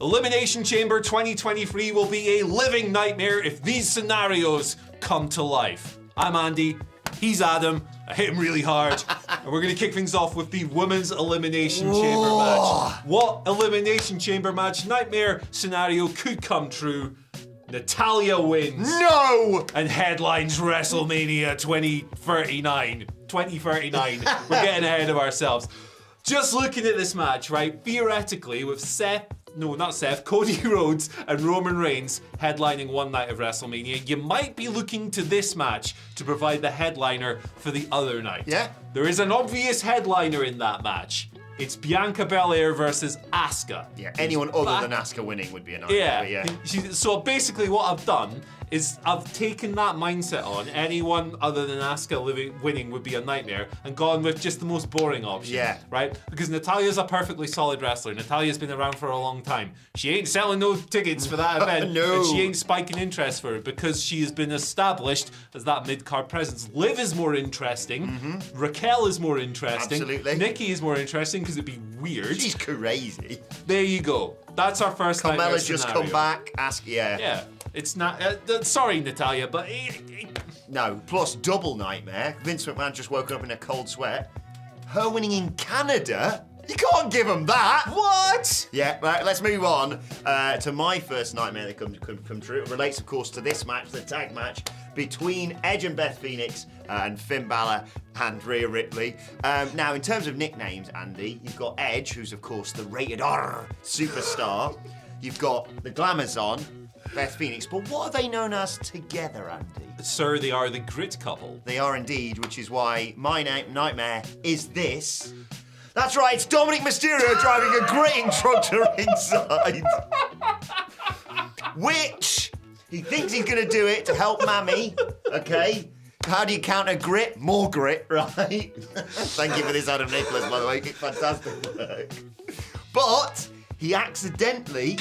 Elimination Chamber 2023 will be a living nightmare if these scenarios come to life. I'm Andy, he's Adam, I hit him really hard, and we're going to kick things off with the Women's Elimination Chamber match. What Elimination Chamber match nightmare scenario could come true? NATALYA wins. No! And headlines WrestleMania 2039. We're getting ahead of ourselves. Just looking at this match, right? Theoretically, with Cody Rhodes and Roman Reigns headlining one night of WrestleMania, you might be looking to this match to provide the headliner for the other night. Yeah. There is an obvious headliner in that match. It's Bianca Belair versus Asuka. Yeah, anyone other than Asuka winning would be a nightmare. Yeah. So basically what I've done is I've taken that mindset on, anyone other than Asuka winning would be a nightmare, and gone with just the most boring option. Yeah. Right? Because Natalya's a perfectly solid wrestler. Natalya's been around for a long time. She ain't selling no tickets for that event. No. And she ain't spiking interest for it because she has been established as that mid-card presence. Liv is more interesting. Raquel is more interesting. Absolutely. Nikki is more interesting because it'd be weird. She's crazy. There you go. That's our first nightmare Carmella's just scenario. come back. Yeah. It's not. Sorry, Natalya, but No. Plus, double nightmare. Vince McMahon just woke up in a cold sweat. Her winning in Canada? You can't give him that. What? Yeah, right, let's move on to my first nightmare that come true. It relates, of course, to this match, the tag match between Edge and Beth Phoenix and Finn Balor and Rhea Ripley. Now, in terms of nicknames, Andy, you've got Edge, who's, of course, the rated R superstar. You've got the Glamazon, Beth Phoenix, but what are they known as together, Andy? Sir, they are the grit couple. They are indeed, which is why my nightmare is this. That's right, it's Dominic Mysterio driving a gritting truck to ringside. Which, he thinks he's going to do it to help Mammy, okay? How do you counter grit? More grit, right? Thank you for this, Adam Nicholas, by the way. Fantastic work. But he accidentally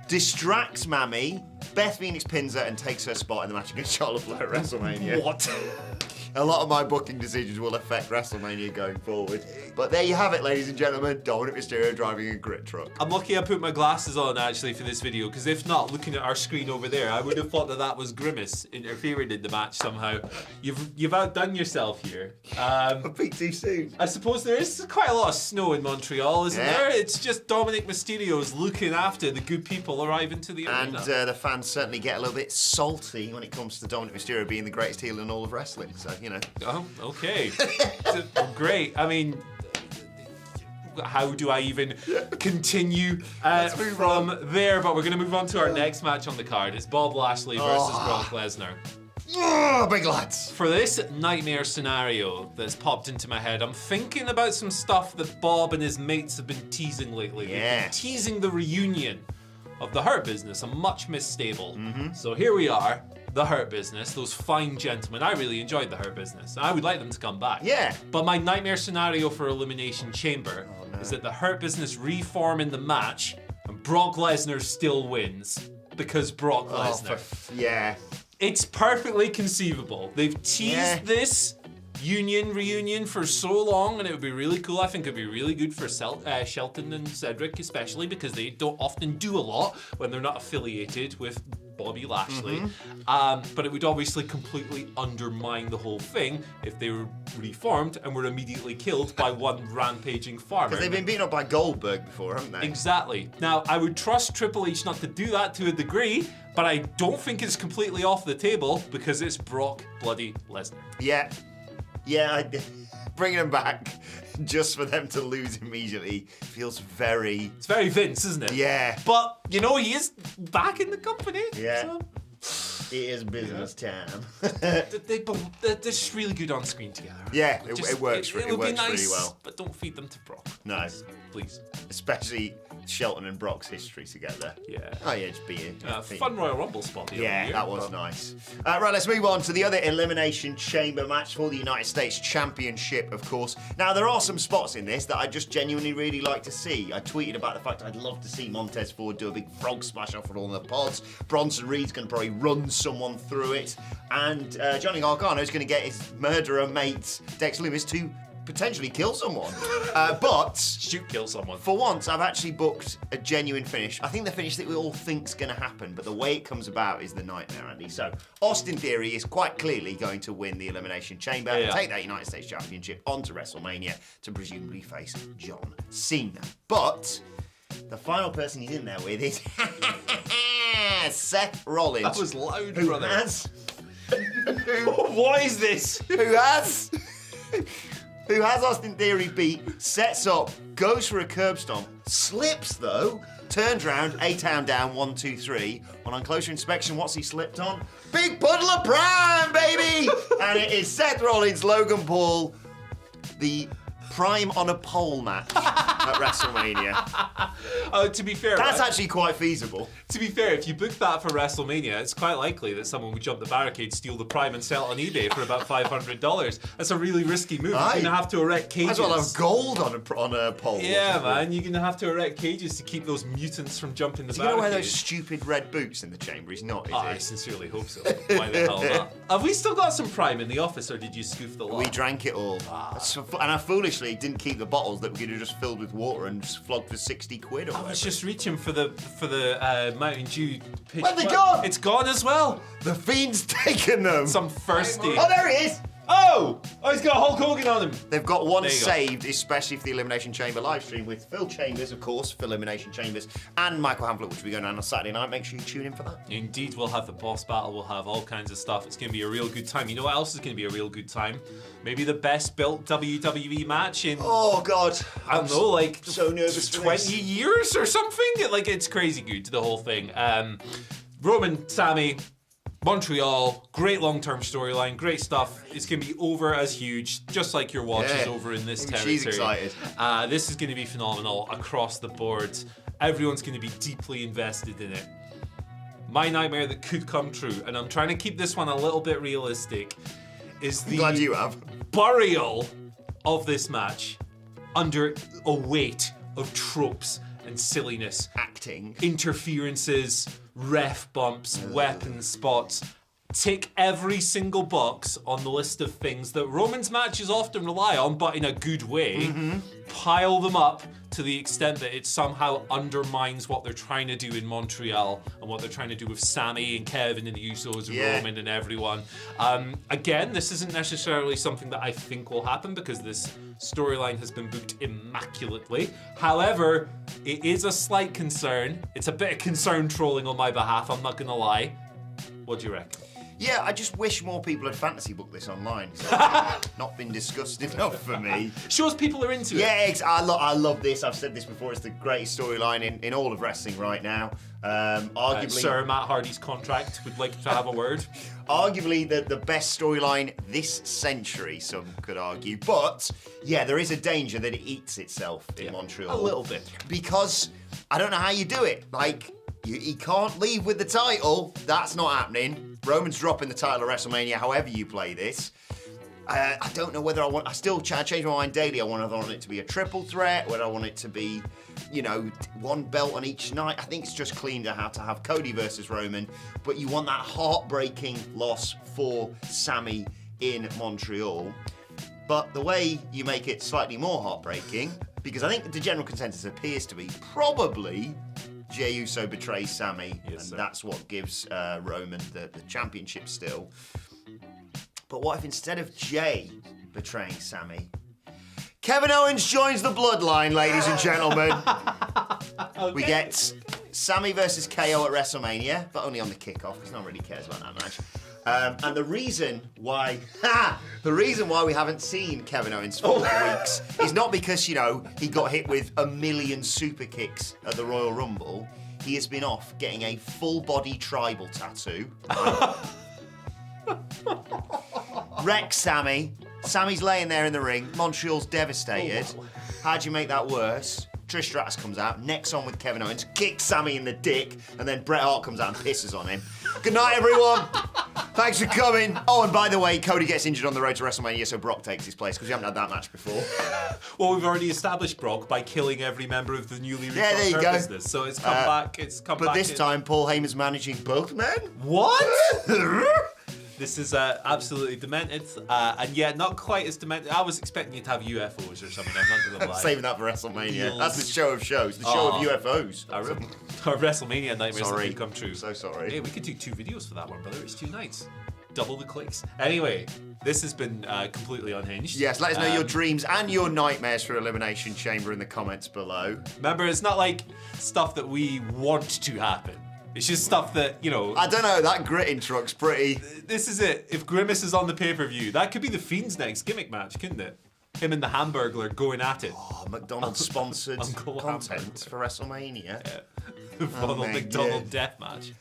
distracts Mammy. Beth Phoenix pins her and takes her spot in the match against Charlotte Flair at WrestleMania. What? A lot of my booking decisions will affect WrestleMania going forward. But there you have it, ladies and gentlemen. Dominic Mysterio driving a grit truck. I'm lucky I put my glasses on, actually, for this video, because if not, looking at our screen over there, I would have thought that was Grimace interfering in the match somehow. You've outdone yourself here. A bit too soon. I suppose there is quite a lot of snow in Montreal, isn't there? It's just Dominic Mysterio's looking after the good people arriving to the arena. And the fans certainly get a little bit salty when it comes to Dominic Mysterio being the greatest heel in all of wrestling. So, you know. Oh, okay. Great. I mean, how do I even continue from there? But we're going to move on to our next match on the card. It's Bob Lashley versus Brock Lesnar. Oh, big lads. For this nightmare scenario that's popped into my head, I'm thinking about some stuff that Bob and his mates have been teasing lately. Yeah. They've been teasing the reunion of the Hurt Business, a much missed stable. So here we are. The Hurt Business, those fine gentlemen. I really enjoyed the Hurt Business. I would like them to come back. Yeah. But my nightmare scenario for Elimination Chamber is that the Hurt Business reform in the match and Brock Lesnar still wins because Brock Lesnar. Yeah. It's perfectly conceivable. They've teased this reunion for so long, and it would be really cool. I think it would be really good for Shelton and Cedric, especially because they don't often do a lot when they're not affiliated with Bobby Lashley. But it would obviously completely undermine the whole thing if they were reformed and were immediately killed by one rampaging farmer. Because they've been beaten up by Goldberg before, haven't they? Exactly. Now, I would trust Triple H not to do that to a degree, but I don't think it's completely off the table because it's Brock bloody Lesnar. Yeah. Bringing them back just for them to lose immediately feels very... It's very Vince, isn't it? Yeah. But, you know, he is back in the company. Yeah. So. It is business time. They're just really good on screen together. Yeah, it works It would be nice, really well. But don't feed them to Brock. No. Please. Especially Shelton and Brock's history together. Yeah. Oh, yeah, just be it. Fun Royal Rumble spot the other year, that was nice. Right, let's move on to the other Elimination Chamber match for the United States Championship, of course. Now, there are some spots in this that I just genuinely really like to see. I tweeted about the fact I'd love to see Montez Ford do a big frog smash off with all the pods. Bronson Reed's going to probably run someone through it. And Johnny Gargano is going to get his murderer mate, Dex Loomis, to potentially kill someone. But Shoot, kill someone. for once, I've actually booked a genuine finish. I think the finish that we all think's going to happen, but the way it comes about is the nightmare, Andy. So Austin Theory is quite clearly going to win the Elimination Chamber and take that United States Championship onto WrestleMania to presumably face John Cena. But the final person he's in there with is Seth Rollins. That was loud, who brother. has... What is this? who has Austin Theory beat, sets up, goes for a curb stomp, slips though, turns round, A-Town down, 1, 2, 3. On closer inspection, what's he slipped on? Big puddle of prime, baby! And it is Seth Rollins, Logan Paul, the Prime on a pole match at WrestleMania. To be fair, That's right? actually quite feasible. To be fair, if you book that for WrestleMania, it's quite likely that someone would jump the barricade, steal the Prime, and sell it on eBay for about $500. That's a really risky move. Aye. You're gonna have to erect cages. Might as well have gold on a pole. Yeah, man, you're gonna have to erect cages to keep those mutants from jumping the Is he going to barricade. wear those stupid red boots in the chamber? He's not, is I he? sincerely hope so. Why the hell not? Have we still got some Prime in the office, or did you scoof the lot? We drank it all. And I foolishly didn't keep the bottles that we could have just filled with water and just flogged for 60 quid or I whatever. was just reaching for the Mountain Dew. Where'd they gone? It's gone as well. The Fiend's taken them. Some thirsty. Oh, there he is. Oh, he's got Hulk Hogan on him. They've got one There you go. saved, especially for the Elimination Chamber live stream with Phil Chambers, of course, for Elimination Chambers, and Michael Hamlet, which will be going on Saturday night. Make sure you tune in for that. Indeed, we'll have the boss battle, we'll have all kinds of stuff. It's going to be a real good time. You know what else is going to be a real good time? Maybe the best built WWE match in, Oh, God. I don't know, like so nervous for 20 this. years or something? Like, it's crazy good, the whole thing. Roman, Sami, Montreal, great long-term storyline, great stuff. It's going to be over as huge, just like your watch is over in this territory. She's excited. This is going to be phenomenal across the board. Everyone's going to be deeply invested in it. My nightmare that could come true, and I'm trying to keep this one a little bit realistic, is the Glad you have. burial of this match under a weight of tropes and silliness. Acting. Interferences, ref bumps, weapon spots. Tick every single box on the list of things that Roman's matches often rely on, but in a good way. Pile them up to the extent that it somehow undermines what they're trying to do in Montreal and what they're trying to do with Sami and Kevin and the Usos and Roman and everyone. Again, this isn't necessarily something that I think will happen because this storyline has been booked immaculately. However, it is a slight concern. It's a bit of concern trolling on my behalf, I'm not gonna lie. What do you reckon? Yeah, I just wish more people had fantasy booked this online. It's not been discussed enough for me. Shows people are into it. Yeah, I love this. I've said this before. It's the greatest storyline in all of wrestling right now. Arguably, Sir Matt Hardy's contract would like to have a word. arguably the best storyline this century, some could argue. But yeah, there is a danger that it eats itself in Montreal. A little bit. Because I don't know how you do it. Like, he can't leave with the title. That's not happening. Roman's dropping the title at WrestleMania, however you play this. I don't know whether I still change my mind daily. I want it to be a triple threat, whether I want it to be, one belt on each night. I think it's just clean to have Cody versus Roman, but you want that heartbreaking loss for Sami in Montreal. But the way you make it slightly more heartbreaking, because I think the general consensus appears to be probably Jey Uso betrays Sami, that's what gives Roman the championship still. But what if instead of Jey betraying Sami, Kevin Owens joins the bloodline, ladies and gentlemen? We get Sami versus KO at WrestleMania, but only on the kickoff, because no one really cares about that match. And the reason why we haven't seen Kevin Owens for weeks is not because, he got hit with a million super kicks at the Royal Rumble. He has been off getting a full body tribal tattoo. Wreck Sami. Sami's laying there in the ring. Montreal's devastated. How do you make that worse? Trish Stratus comes out, necks on with Kevin Owens, kicks Sami in the dick, and then Bret Hart comes out and pisses on him. Good night, everyone. Thanks for coming. Oh, and by the way, Cody gets injured on the road to WrestleMania, so Brock takes his place, because we haven't had that match before. Well, we've already established Brock by killing every member of the newly there you reformed go. business. So it's come back. But this time, Paul Heyman's managing both men. What? This is absolutely demented, and yet not quite as demented. I was expecting you to have UFOs or something. I'm not gonna lie. Saving that for WrestleMania. Deals. That's the show of shows. The show of UFOs. Our WrestleMania nightmares that could come true. So sorry. Hey, we could do 2 videos for that one, brother. It's 2 nights. Double the clicks. Anyway, this has been completely unhinged. Yes, let us know your dreams and your nightmares for Elimination Chamber in the comments below. Remember, it's not like stuff that we want to happen. It's just stuff that, you know... I don't know, that gritting truck's pretty... This is it. If Grimace is on the pay-per-view, that could be the Fiend's next gimmick match, couldn't it? Him and the Hamburglar going at it. Oh, McDonald's-sponsored Uncle content Hamburger. for WrestleMania. Yeah. The Ronald McDonald death match.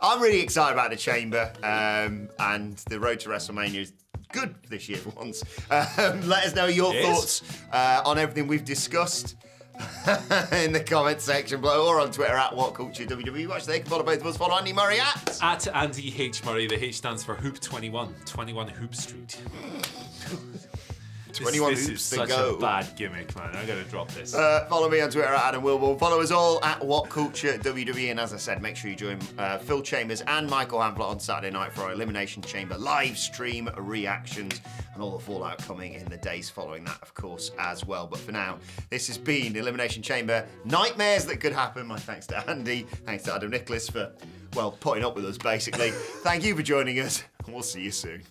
I'm really excited about the Chamber, and the road to WrestleMania is good this year for once. Let us know your thoughts on everything we've discussed in the comment section below, or on Twitter at WhatCultureWWE. Watch there. You can follow both of us. Follow Andy Murray at Andy H. Murray. The H stands for Hoop 21. 21 Hoop Street. 21 this hoops is to such go. a bad gimmick, man. I gotta drop this. Follow me on Twitter at Adam Wilborn. Follow us all at WhatCultureWWE. And as I said, make sure you join Phil Chambers and Michael Hamflett on Saturday night for our Elimination Chamber live stream reactions and all the fallout coming in the days following that, of course, as well. But for now, this has been Elimination Chamber Nightmares That Could Happen. My thanks to Andy. Thanks to Adam Nicholas for, well, putting up with us, basically. Thank you for joining us, and we'll see you soon.